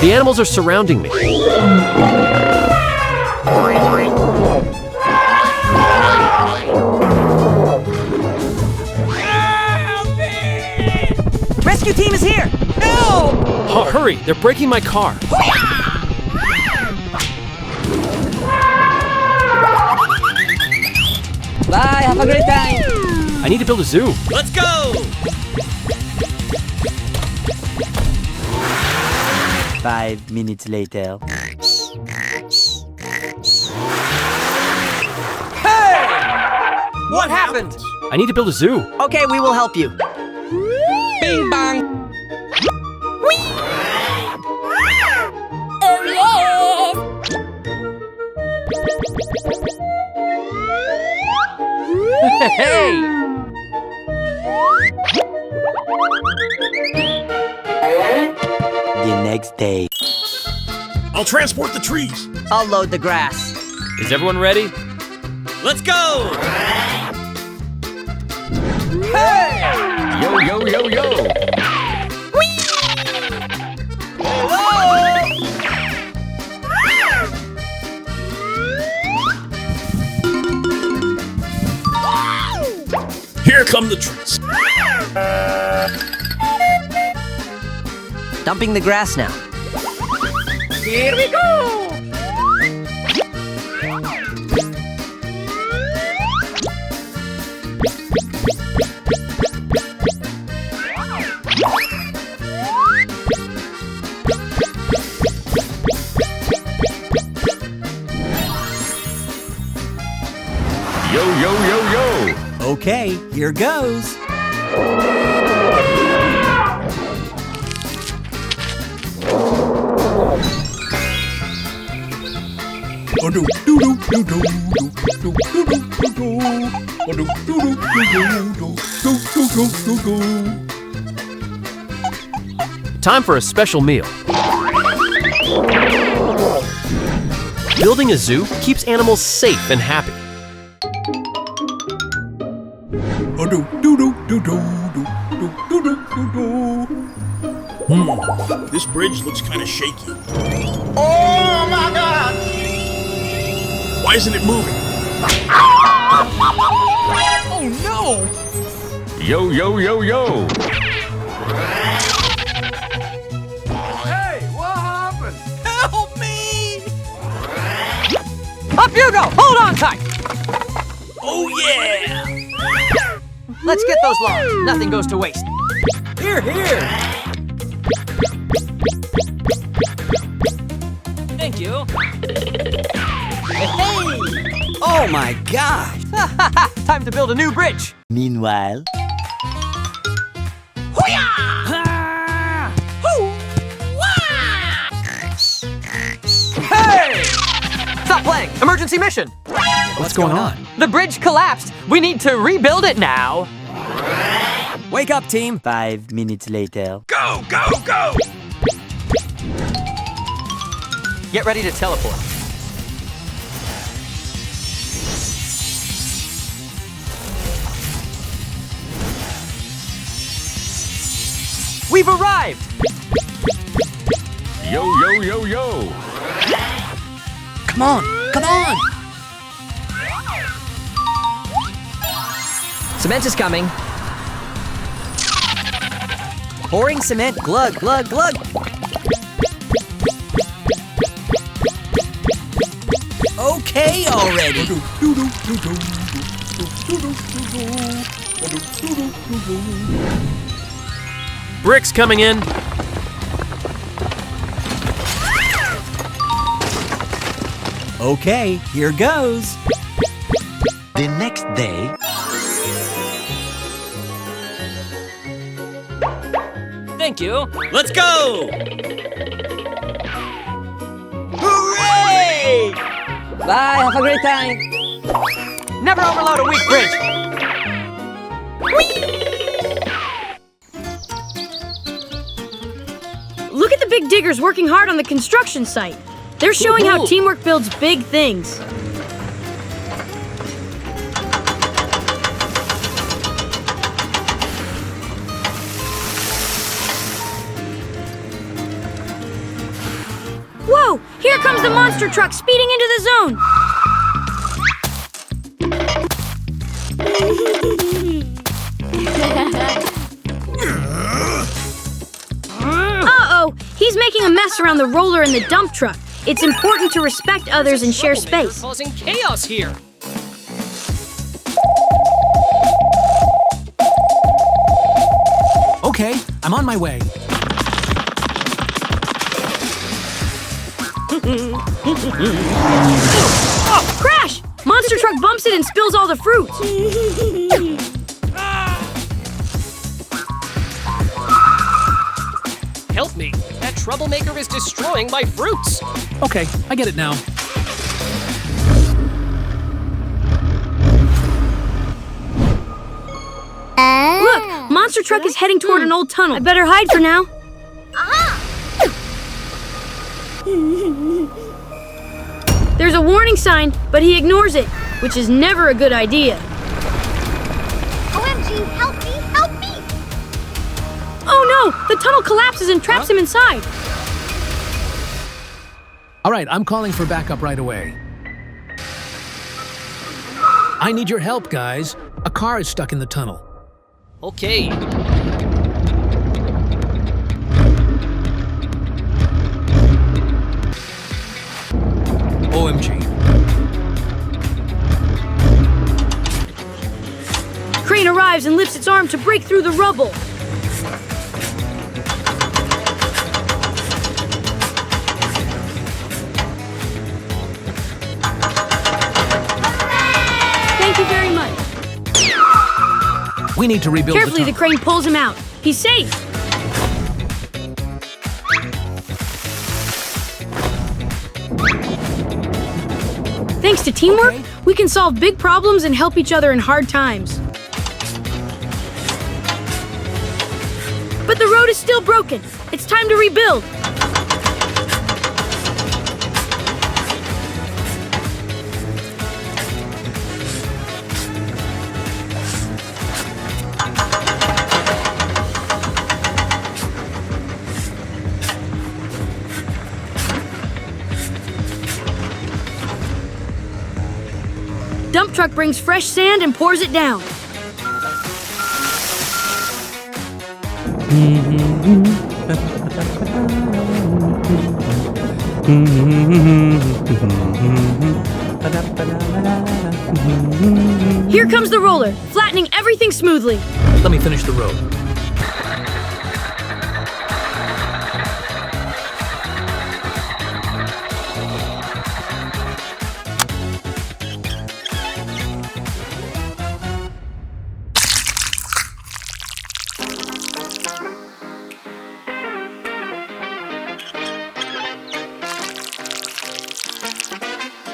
The animals are surrounding me. Rescue team is here! Help! Oh, hurry! They're breaking my car. Bye, have a great time! I need to build a zoo. Let's go! 5 minutes later. Hey! What happened? I need to build a zoo. Okay, we will help you. Bing bang! Hey! The next day. I'll transport the trees. I'll load the grass. Is everyone ready? Let's go! Hey! Yo, yo, yo, yo! Here come the trees. Dumping the grass now. Here we go! Yo, yo, yo, yo! Okay, here goes. Time for a special meal. Building a zoo keeps animals safe and happy. This bridge looks kind of shaky. Oh my God! Why isn't it moving? Oh no! Yo, yo, yo, yo! Hey, what happened? Help me! Up you go! Hold on tight! Oh yeah! Let's get those logs. Nothing goes to waste. Here, here! Thank you. Hey! Oh my gosh! Time to build a new bridge. Meanwhile... Hey! Stop playing. Emergency mission. What's going on? The bridge collapsed. We need to rebuild it now. Wake up, team! 5 minutes later. Go, go, go! Get ready to teleport. We've arrived! Yo, yo, yo, yo! Come on! Come on! Cement is coming. Pouring cement, glug, glug, glug. Okay already! Bricks coming in. Okay, here goes. The next day... Thank you. Let's go! Hooray! Bye, have a great time. Never overload a weak bridge. Look at the big diggers working hard on the construction site. They're showing how teamwork builds big things. Here comes the monster truck speeding into the zone. Uh-oh, he's making a mess around the roller and the dump truck. It's important to respect others and share space. Causing chaos here. Okay, I'm on my way. Oh, crash! Monster truck bumps it and spills all the fruit. Help me. That troublemaker is destroying my fruits. Okay, I get it now. Look, monster truck is heading toward an old tunnel. I better hide for now. There's a warning sign, but he ignores it, which is never a good idea. OMG, help me, help me! Oh no! The tunnel collapses and traps him inside. All right, I'm calling for backup right away. I need your help, guys. A car is stuck in the tunnel. Okay. OMG. Crane arrives and lifts its arm to break through the rubble. Thank you very much. We need to rebuild Carefully, the the crane pulls him out. He's safe. Thanks to teamwork, Okay. we can solve big problems and help each other in hard times. But the road is still broken. It's time to rebuild. Dump truck brings fresh sand and pours it down. Here comes the roller, flattening everything smoothly. Let me finish the road.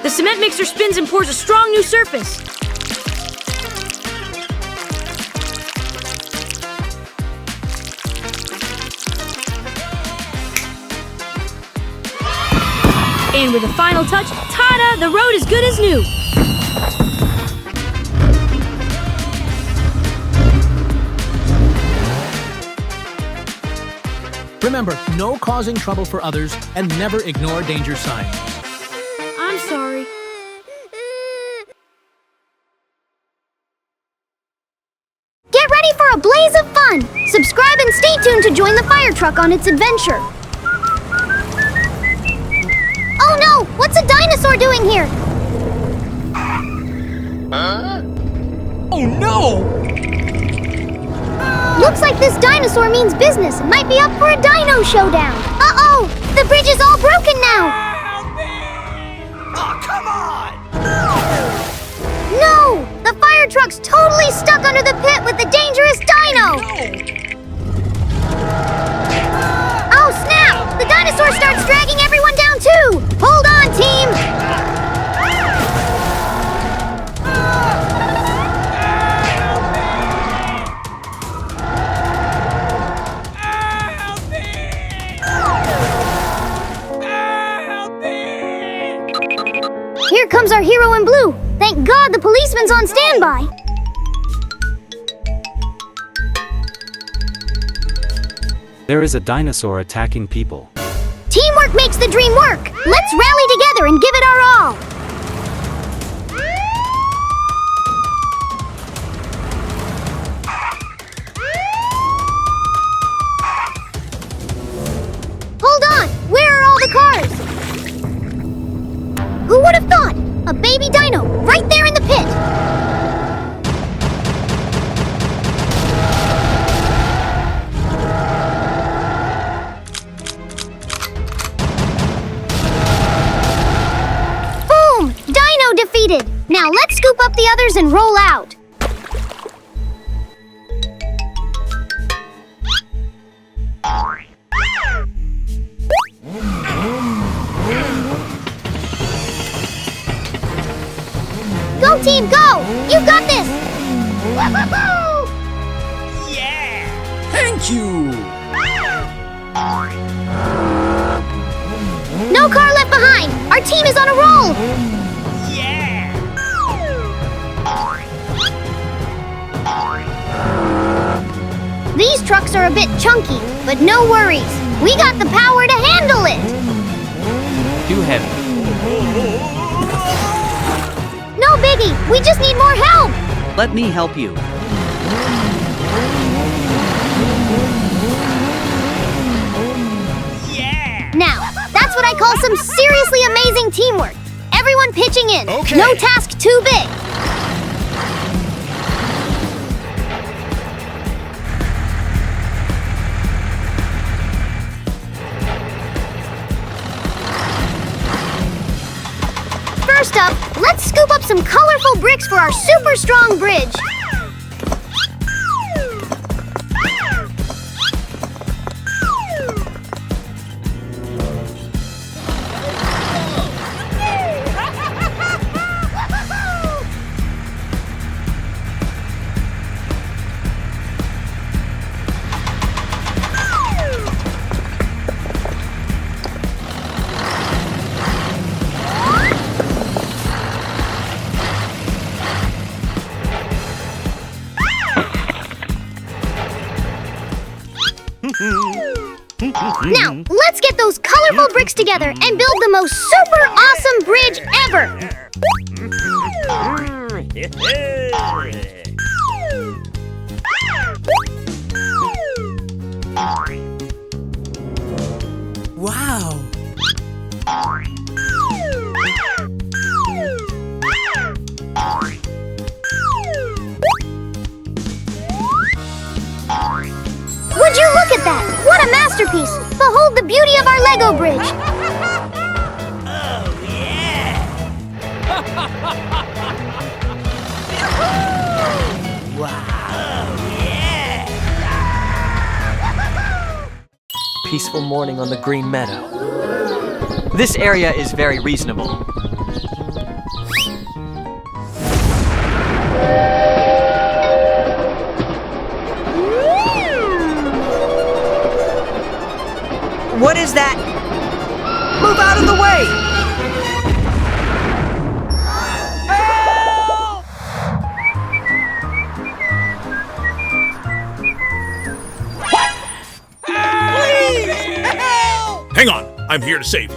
The cement mixer spins and pours a strong new surface. And with a final touch, ta-da! The road is good as new. Remember, no causing trouble for others and never ignore danger signs. I'm sorry. Get ready for a blaze of fun! Subscribe and stay tuned to join the fire truck on its adventure. Oh no! What's a dinosaur doing here? Oh no! Looks like this dinosaur means business and might be up for a dino showdown. Uh-oh! The bridge is all broken now! Oh, come on! No! The fire truck's totally stuck under the pit with the dangerous dino! Oh snap! The dinosaur starts dragging everyone down too! Hold on, team! Here comes our hero in blue. Thank God the policeman's on standby. There is a dinosaur attacking people. Teamwork Teamwork makes the dream work. Let's rally together and give it our all. Hold on! Where are all the cars? Who would have thought? A baby dino right there in the pit! Boom! Dino defeated! Now let's scoop up the others and roll out. Go team, go! You got this! Woo-hoo-hoo! Yeah! Thank you! No car left behind! Our team is on a roll! Yeah! These trucks are a bit chunky, but no worries. We got the power to handle it! Too heavy. No biggie, we just need more help! Let me help you. Yeah! Now, that's what I call some seriously amazing teamwork. Everyone pitching in. Okay. No task too big. First up, let's scoop up some colorful bricks for our super strong bridge. Now, let's get those colorful bricks together and build the most super awesome bridge ever! Wow! Would you look at that? What a masterpiece! Behold the beauty of our Lego bridge! Oh, yeah! Wow! Oh, yeah! Peaceful morning on the green meadow. This area is very reasonable. What is that? Move out of the way! Hang on, I'm here to save you.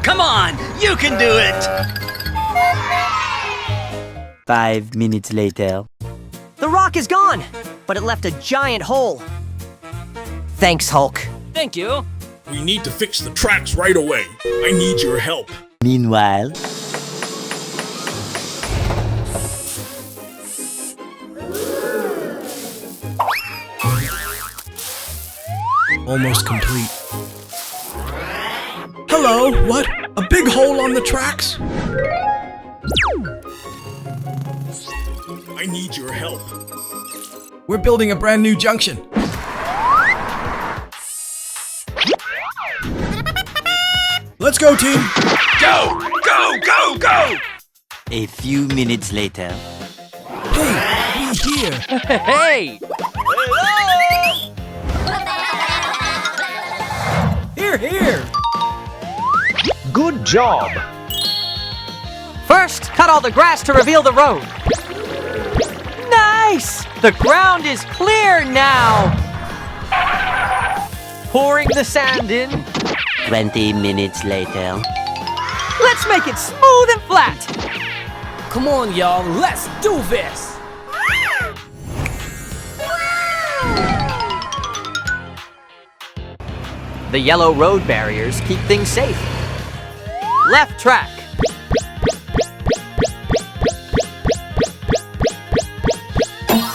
Come on! You can do it! 5 minutes later. The rock is gone, but it left a giant hole. Thanks, Hulk. Thank you. We need to fix the tracks right away. I need your help. Meanwhile, Almost complete. Hello, what? A big hole on the tracks? I need your help. We're building a brand new junction. Let's go, team! Go! Go! Go! Go! a few minutes later. Hey, be here! Hey! Here! Good job. First, cut all the grass to reveal the road. Nice! The ground is clear now! Pouring the sand in. 20 minutes later. Let's make it smooth and flat! Come on, y'all, let's do this! The yellow road barriers keep things safe. Left track.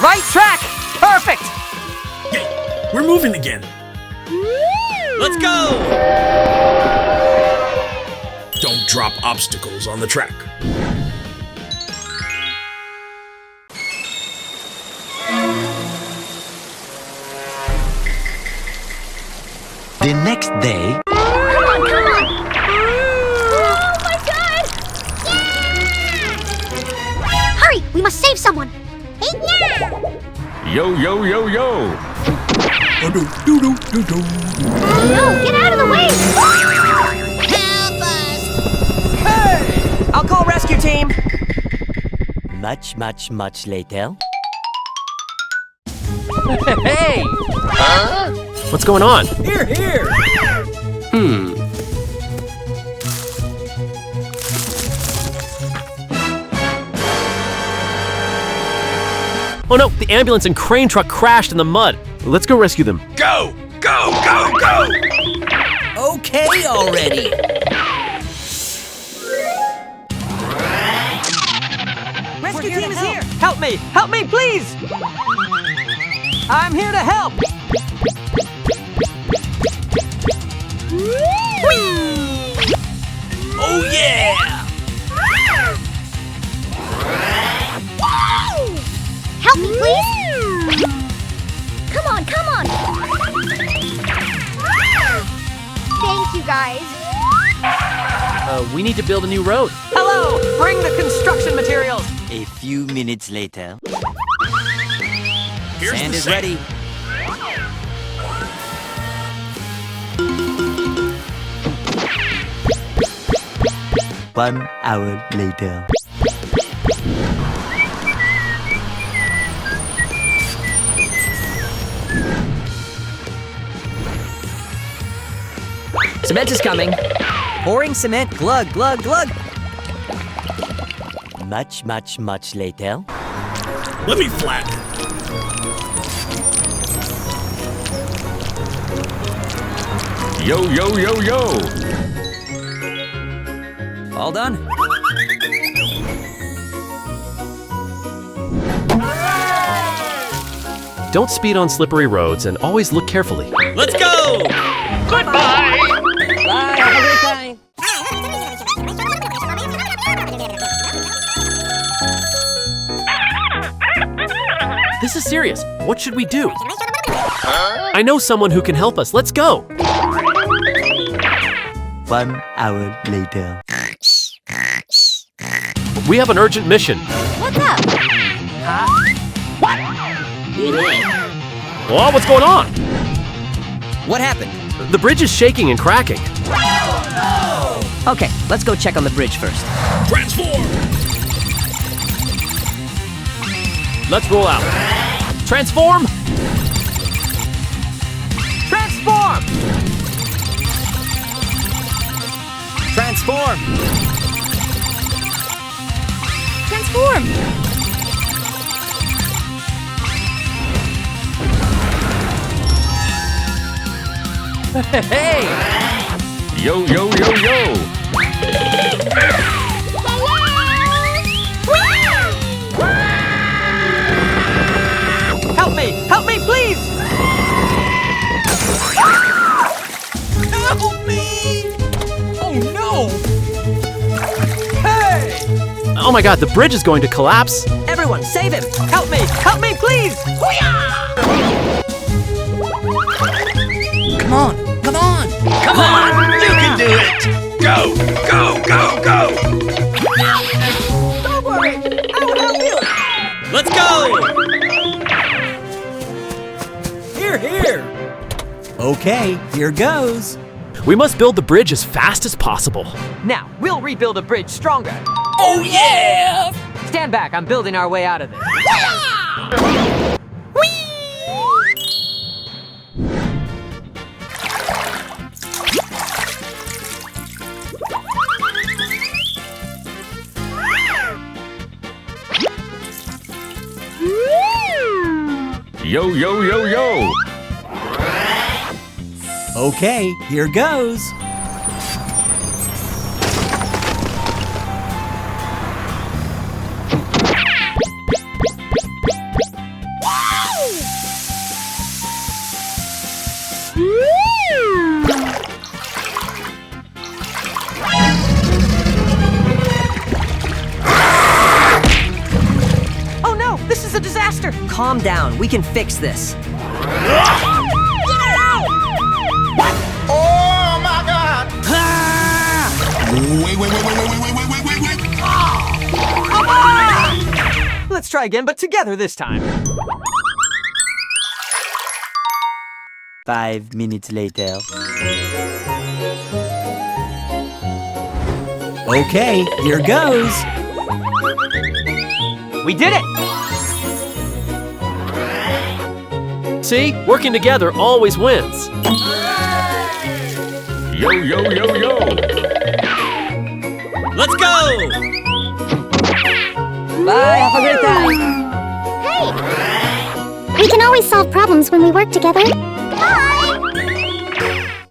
Right track! Perfect! Hey, we're moving again. Let's go! Don't drop obstacles on the track. The next day. Come on, come on! Oh my god! Yeah! Hurry, we must save someone. Hey, yeah! Yo, yo, yo, yo. No, get out of the way! Help us! I'll call rescue team. Much later. Hey! What's going on? Here, here! Oh no, the ambulance and crane truck crashed in the mud. Let's go rescue them. Go, go, go, go. Okay already! Rescue team is here! Help me! Help me, please! I'm here to help! Oh yeah! Help me, please! Come on, come on! Thank you, guys. We need to build a new road. Hello! Bring the construction materials! A few minutes later. Here's Sand the is sand. ready. One hour later. Cement is coming. Pouring cement, glug, glug, glug. Much later. Let me flatten. Yo, yo, yo, yo. All done. Don't speed on slippery roads and always look carefully. Let's go! Bye, everything. This is serious. What should we do? I know someone who can help us. Let's go. 1 hour later. We have an urgent mission. What's up? Oh, what's going on? What happened? The bridge is shaking and cracking. Okay, let's go check on the bridge first. Transform. Let's roll out. Transform! Transform! Transform! Transform! Hey! Yo, yo, yo, yo. Help me! Help me, please! Help me! Oh no! Hey! Oh my god, the bridge is going to collapse. Everyone, save him! Help me! Help me, please! Come on, come on! Come on, you can do it. Go, go, go, go. Don't worry! I will help you! Let's go! Here, here! Okay, here goes. We must build the bridge as fast as possible. Now, we'll rebuild a bridge stronger. Oh yeah! Stand back, I'm building our way out of this. Yo, yo, yo, yo! Okay, here goes. Oh no, this is a disaster. Calm down, we can fix this. Oh my God! Wait. Let's try again, but together this time. 5 minutes later. Okay, here goes. We did it! See? Working together always wins. Yo, yo, yo, yo! Let's go! Bye, have a great time. Hey! We can always solve problems when we work together. Bye!